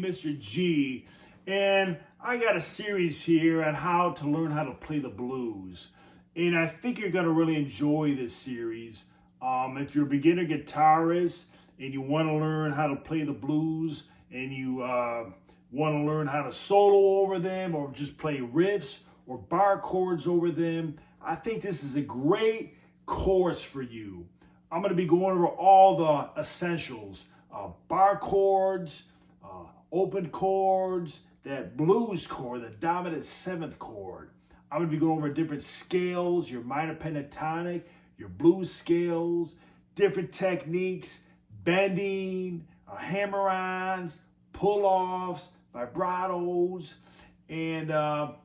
Mr. G, and I got a series here on how to learn how to play the blues. And I think you're going to really enjoy this series. If you're a beginner guitarist and you want to learn how to play the blues and you want to learn how to solo over them or just play riffs or bar chords over them, I think this is a great course for you. I'm going to be going over all the essentials, bar chords, open chords, that blues chord, the dominant seventh chord. I'm going to be going over different scales, your minor pentatonic, your blues scales, different techniques, bending, hammer-ons, pull-offs, vibratos, and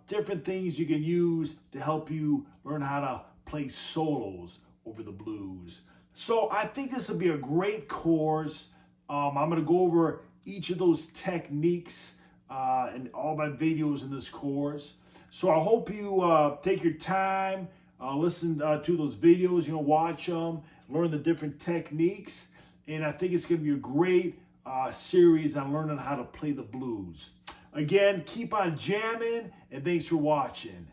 different things you can use to help you learn how to play solos over the blues. So I think this will be a great course. I'm going to go over each of those techniques in all my videos in this course. So I hope you take your time, listen to those videos, watch them, learn the different techniques. And I think it's going to be a great series on learning how to play the blues. Again, keep on jamming, and thanks for watching.